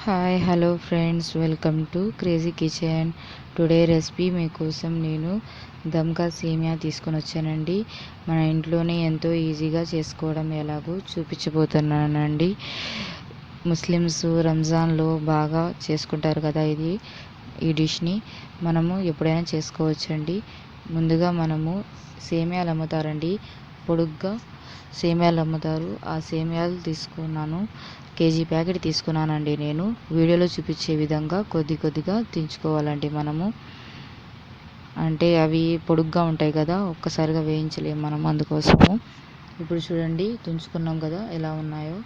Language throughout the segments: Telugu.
Hi hello friends, welcome to crazy kitchen. Today recipe మీకోసం నేను దమ్కా సేమియా తీసుకొని వచ్చానండి. మన ఇంట్లోనే ఎంతో ఈజీగా చేసుకోవడం ఎలాగో చూపించబోతున్నానండి. ముస్లిమ్స్ రంజాన్లో బాగా చేసుకుంటారు కదా ఈ డిష్ని మనము ఎప్పుడైనా చేసుకోవచ్చండి. ముందుగా మనము సేమియాలు అమ్ముతారండి, పొడుగ్గా సేమియాలు అమ్ముతారు. ఆ సేమియాలు తీసుకున్నాను, కేజీ ప్యాకెట్ తీసుకున్నానండి. నేను వీడియోలో చూపించే విధంగా కొద్దిగా తుంచుకోవాలండి. మనము అంటే అవి పొడుగ్గా ఉంటాయి కదా, ఒక్కసారిగా వేయించలేము మనం, అందుకోసము. ఇప్పుడు చూడండి, తుంచుకున్నాం కదా ఎలా ఉన్నాయో.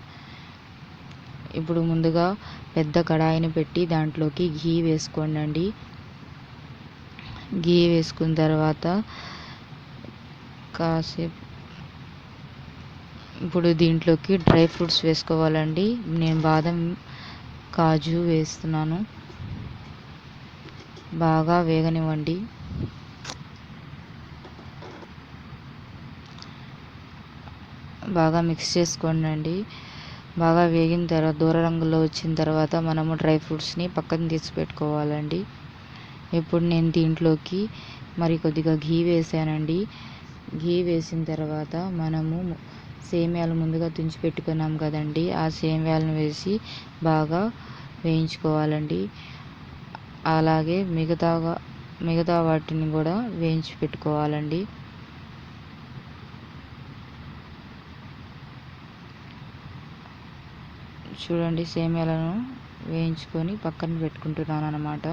ఇప్పుడు ముందుగా పెద్ద కడాయిని పెట్టి దాంట్లోకి ఘీ వేసుకోండి. ఘీ వేసుకున్న తర్వాత కాసేపు ఇప్పుడు దీంట్లోకి డ్రై ఫ్రూట్స్ వేసుకోవాలండి. నేను బాదం, కాజు వేస్తున్నాను. బాగా వేగనివ్వండి. బాగా మిక్స్ చేసుకోండి. బాగా వేగిన తర్వాత దూర రంగులో వచ్చిన తర్వాత మనము డ్రై ఫ్రూట్స్ని పక్కన తీసి పెట్టుకోవాలండి. ఇప్పుడు నేను దీంట్లోకి మరి కొద్దిగా ఘీ వేసానండి. ఘీ వేసిన తర్వాత మనము సేమియాలు ముందుగా తుంచి పెట్టుకున్నాం కదండి, ఆ సేమియాలను వేసి బాగా వేయించుకోవాలండి. అలాగే మిగతా వాటిని కూడా వేయించి పెట్టుకోవాలండి. చూడండి, సేమియాలను వేయించుకొని పక్కన పెట్టుకుంటున్నాను అన్నమాట.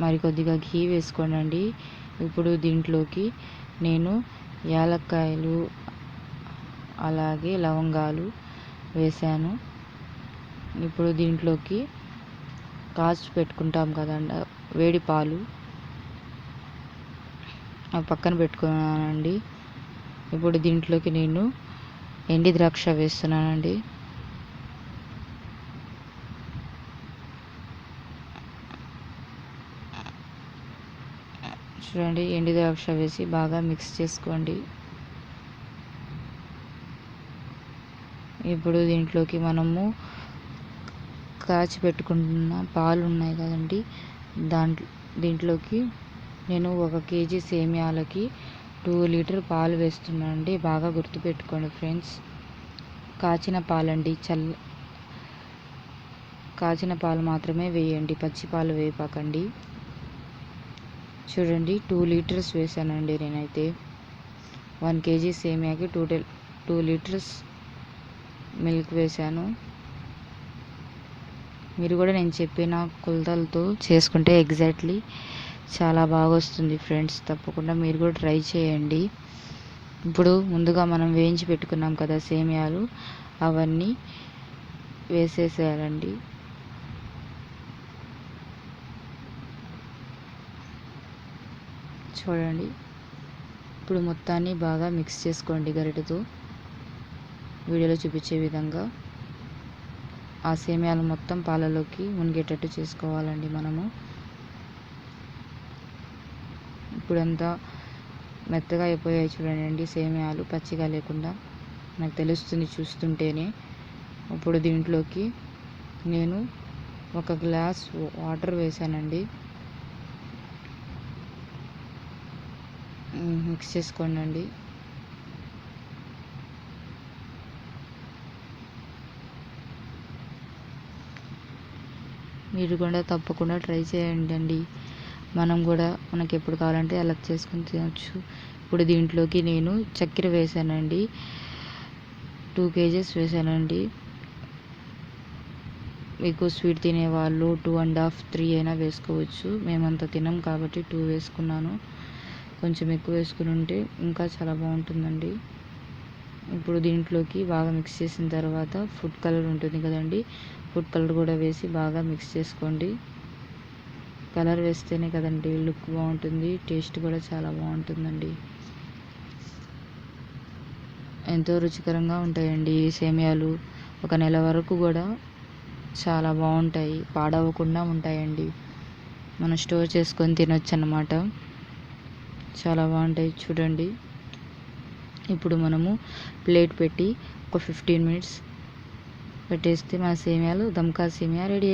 మరి కొద్దిగా ఘీ వేసుకోండి. ఇప్పుడు దీంట్లోకి నేను యాలక్కాయలు అలాగే లవంగాలు వేసాను. ఇప్పుడు దీంట్లోకి కాచి పెట్టుకుంటాం కదండి వేడి పాలు, అవి పక్కన పెట్టుకున్నానండి. ఇప్పుడు దీంట్లోకి నేను ఎండి ద్రాక్ష వేస్తున్నానండి. చూడండి, ఎండి ద్రాక్ష వేసి బాగా మిక్స్ చేసుకోండి. ఇప్పుడు దీంట్లోకి మనము కాచి పెట్టుకుంటున్న పాలు ఉన్నాయి కదండి, దీంట్లోకి నేను 1 కేజీ సేమియాలకి 2 లీటర్ పాలు వేస్తున్నానండి. బాగా గుర్తుపెట్టుకోండి ఫ్రెండ్స్, కాచిన పాలండి, కాచిన పాలు మాత్రమే వేయండి, పచ్చి పాలు వేయపాకండి. చూడండి, 2 లీటర్స్ వేసానండి నేనైతే. 1 కేజీ సేమియాకి 2 లీటర్స్ మిల్క్ వేసాను. మీరు కూడా నేను చెప్పిన కొలతలతో చేసుకుంటే ఎగ్జాక్ట్లీ చాలా బాగా వస్తుంది ఫ్రెండ్స్. తప్పకుండా మీరు కూడా ట్రై చేయండి. ఇప్పుడు ముందుగా మనం వేయించి పెట్టుకున్నాం కదా సేమియాలు, అవన్నీ వేసేసేయాలండి. చూడండి, ఇప్పుడు మొత్తాన్ని బాగా మిక్స్ చేసుకోండి గరిటెతో, వీడియోలో చూపించే విధంగా. ఆ సేమియాలు మొత్తం పాలలోకి మునిగేటట్టు చేసుకోవాలండి మనము. ఇప్పుడంతా మెత్తగా అయిపోయాయి చూడండి సేమియాలు, పచ్చిగా లేకుండా నాకు తెలుస్తుంది చూస్తుంటేనే. ఇప్పుడు దీంట్లోకి నేను 1 గ్లాస్ వాటర్ వేసానండి. మిక్స్ చేసుకోండి. మీరు కూడా తప్పకుండా ట్రై చేయండి. మనం కూడా మనకి ఎప్పుడు కావాలంటే అలా చేసుకొని తినచ్చు. ఇప్పుడు దీంట్లోకి నేను చక్కెర వేసానండి. 2 కేజెస్ వేసానండి. మీకు స్వీట్ తినేవాళ్ళు 2.5, 3 అయినా వేసుకోవచ్చు. మేమంతా తినం కాబట్టి 2 వేసుకున్నాను. కొంచెం ఎక్కువ వేసుకుని ఉంటే ఇంకా చాలా బాగుంటుందండి. ఇప్పుడు దీంట్లోకి బాగా మిక్స్ చేసిన తర్వాత ఫుడ్ కలర్ ఉంటుంది కదండి, ఫుడ్ కలర్ కూడా వేసి బాగా మిక్స్ చేసుకోండి. కలర్ వేస్తేనే కదండి లుక్ బాగుంటుంది, టేస్ట్ కూడా చాలా బాగుంటుందండి. ఎంతో రుచికరంగా ఉంటాయండి ఈ సేమియాలు. 1 నెల వరకు కూడా చాలా బాగుంటాయి, పాడవకుండా ఉంటాయండి. మనం స్టోర్ చేసుకొని తినొచ్చు అన్నమాట. చాలా బాగుంటాయి. చూడండి, ఇప్పుడు మనము ప్లేట్ పెట్టి ఒక 15 మినిట్స్ పెట్టేస్తే మన సేమియాలు దమ్కా సేమియా రెడీ.